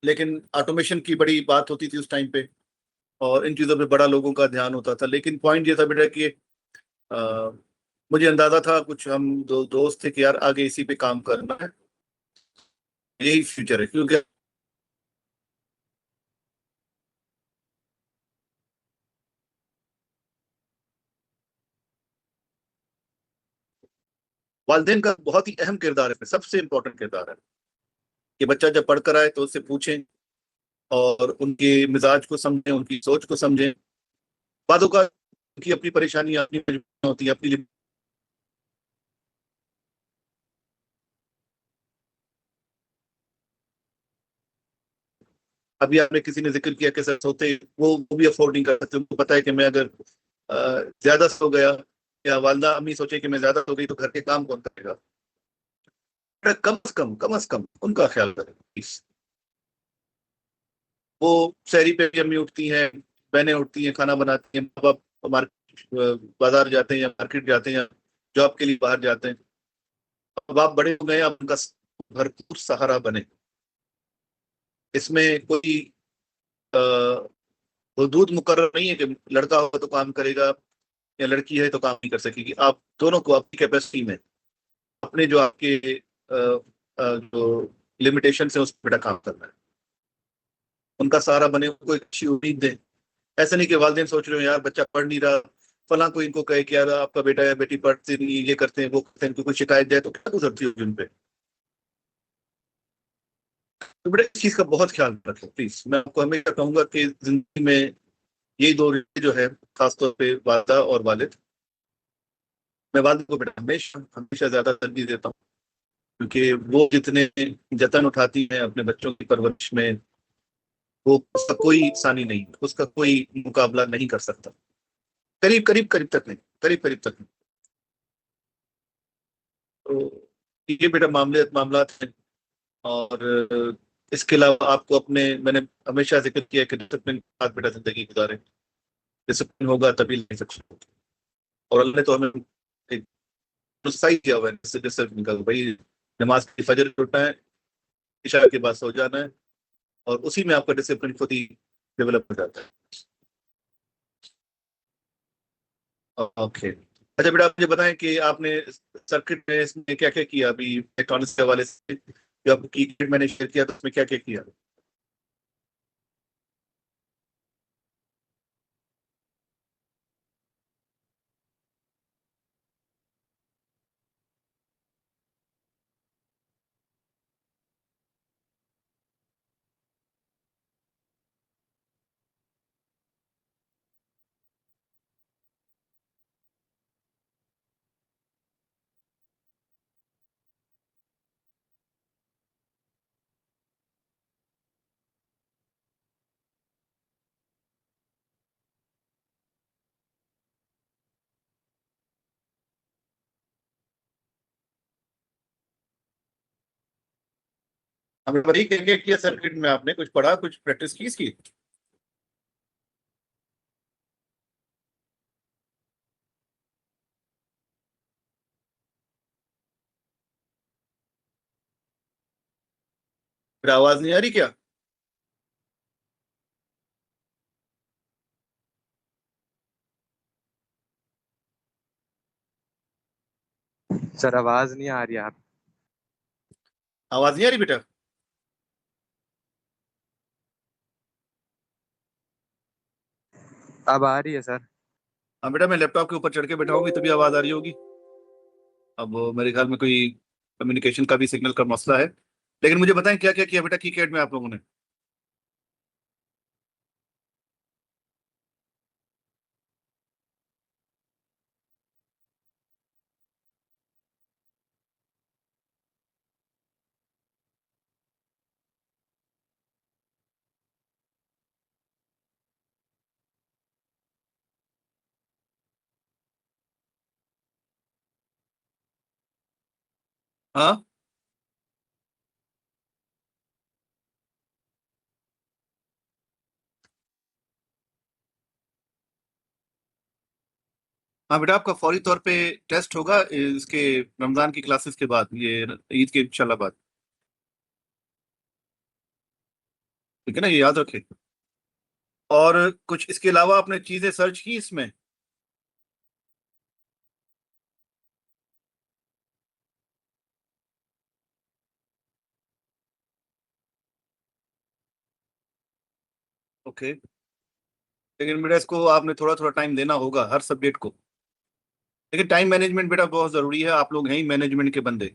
लेकिन ऑटोमेशन की बड़ी बात होती थी उस टाइम पे, और इन चीज़ों पे बड़ा लोगों का ध्यान होता था। लेकिन पॉइंट ये था बेटा कि अ, मुझे अंदाजा था, कुछ हम दो दोस्त थे कि यार आगे इसी पे काम करना है, यही फ्यूचर है। क्योंकि वालदेन का बहुत ही अहम किरदार है, सबसे इंपॉर्टेंट किरदार है कि बच्चा जब पढ़कर आए तो उससे पूछें और उनके मिजाज को समझें, उनकी सोच को समझें। बातों का उनकी अपनी परेशानी, अपनी मजबूरियां होती है, अपनी। अभी आपने किसी ने जिक्र किया कि सर सोते वो भी अफोर्ड नहीं कर सकते। उनको पता है कि मैं अगर ज्यादा सो गया, या वालदा अम्मी सोचे कि मैं ज्यादा सो गई तो घर के काम कौन करेगा। कम से कम उनका ख्याल करें प्लीज। वो शहरी पे भी अम्मी उठती हैं, बहनें उठती हैं, खाना बनाती हैं, माँ बाप मार्केट बाजार जाते हैं या मार्केट जाते हैं या जॉब के लिए बाहर जाते हैं। अब आप बड़े हो गए, आप उनका भरपूर सहारा बने। इसमें कोई हदूद मुकर्रर नहीं है कि लड़का होगा तो काम करेगा या लड़की है तो काम नहीं कर सकेगी। आप दोनों को अपनी कैपेसिटी में, अपने जो आपके जो लिमिटेशन है उस पर बेटा काम करना है। उनका सहारा बने, उनको एक अच्छी उम्मीद दें। ऐसा नहीं कि वालदेन सोच रहे हो यार बच्चा पढ़ नहीं रहा, फला को इनको कहे कि यार आपका बेटा या बेटी पढ़ते नहीं, ये करते हैं वो करते हैं, इनको कोई शिकायत जाए तो क्या गुजरती होगी उन पे। तो बेटा इस चीज का बहुत ख्याल रखें प्लीज। मैं आपको हमेशा कहूंगा कि जिंदगी में यही दो रिश्ते जो है, खासतौर पे वालदा और वालिद, मैं वालिद को बेटा हमेशा हमेशा ज्यादा तरजीह देता हूँ। क्योंकि वो जितने जतन उठाती हैं अपने बच्चों की परवरिश में, वो उसका कोई सानी नहीं, उसका कोई मुकाबला नहीं कर सकता। करीब तक नहीं, करीब तक नहीं। तो ये बेटा मामला हैं। और इसके अलावा आपको अपने, मैंने हमेशा जिक्र किया कि डिसिप्लिन के साथ बेटा जिंदगी गुजारें। डिसिप्लिन होगा तभी लाइफ सक्सेस होगी। और अल्लाह ने तो हमें एक सही किया हुआ है डिसिप्लिन का, भाई नमाज की फजर में उठना है, इशा के बाद सो जाना है, और उसी में आपका डिसिप्लिन खुद ही डेवलप हो जाता है। ओके। अच्छा बेटा, आप मुझे बताएं कि आपने सर्किट में इसमें क्या क्या किया अभी इलेक्ट्रॉनिक्स के हवाले से। जो आपको की मैंने शेयर किया तो उसमें क्या क्या किया। हमें बताइए क्या क्या किया सर्किट में, आपने कुछ पढ़ा, कुछ प्रैक्टिस की इसकी। फिर आवाज नहीं आ रही क्या। सर आवाज नहीं आ रही आप। आवाज नहीं आ रही बेटा। अब आ रही है सर। हाँ बेटा, मैं लैपटॉप के ऊपर चढ़ के बैठा होगी तभी आवाज आ रही होगी। अब वो मेरे ख्याल में कोई कम्युनिकेशन का भी सिग्नल का मसला है। लेकिन मुझे बताएं क्या क्या किया बेटा कीपैड में आप लोगों ने। हाँ। हाँ बेटा, आपका फौरी तौर पे टेस्ट होगा इसके रमजान की क्लासेस के बाद, ये ईद के इंशाल्लाह बाद। ठीक है ना, ये याद रखें। और कुछ इसके अलावा आपने चीजें सर्च की इसमें? ओके, लेकिन बेटा इसको आपने थोड़ा थोड़ा टाइम देना होगा हर सब्जेक्ट को। लेकिन टाइम मैनेजमेंट बेटा बहुत जरूरी है, आप लोग हैं ही मैनेजमेंट के बंदे।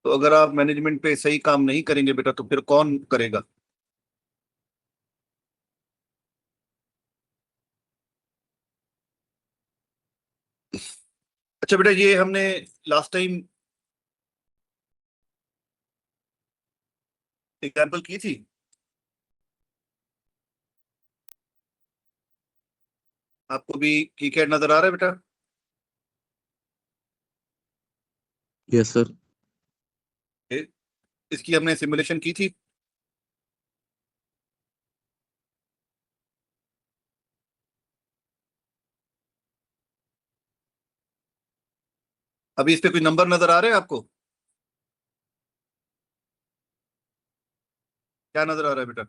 तो अगर आप मैनेजमेंट पे सही काम नहीं करेंगे बेटा तो फिर कौन करेगा? अच्छा बेटा, ये हमने लास्ट टाइम एग्जाम्पल की थी। आपको भी की कैड नजर आ रहा है बेटा? Yes sir. इसकी हमने सिमुलेशन की थी। अभी इस पे कोई नंबर नजर आ रहे हैं आपको? क्या नजर आ रहा है बेटा?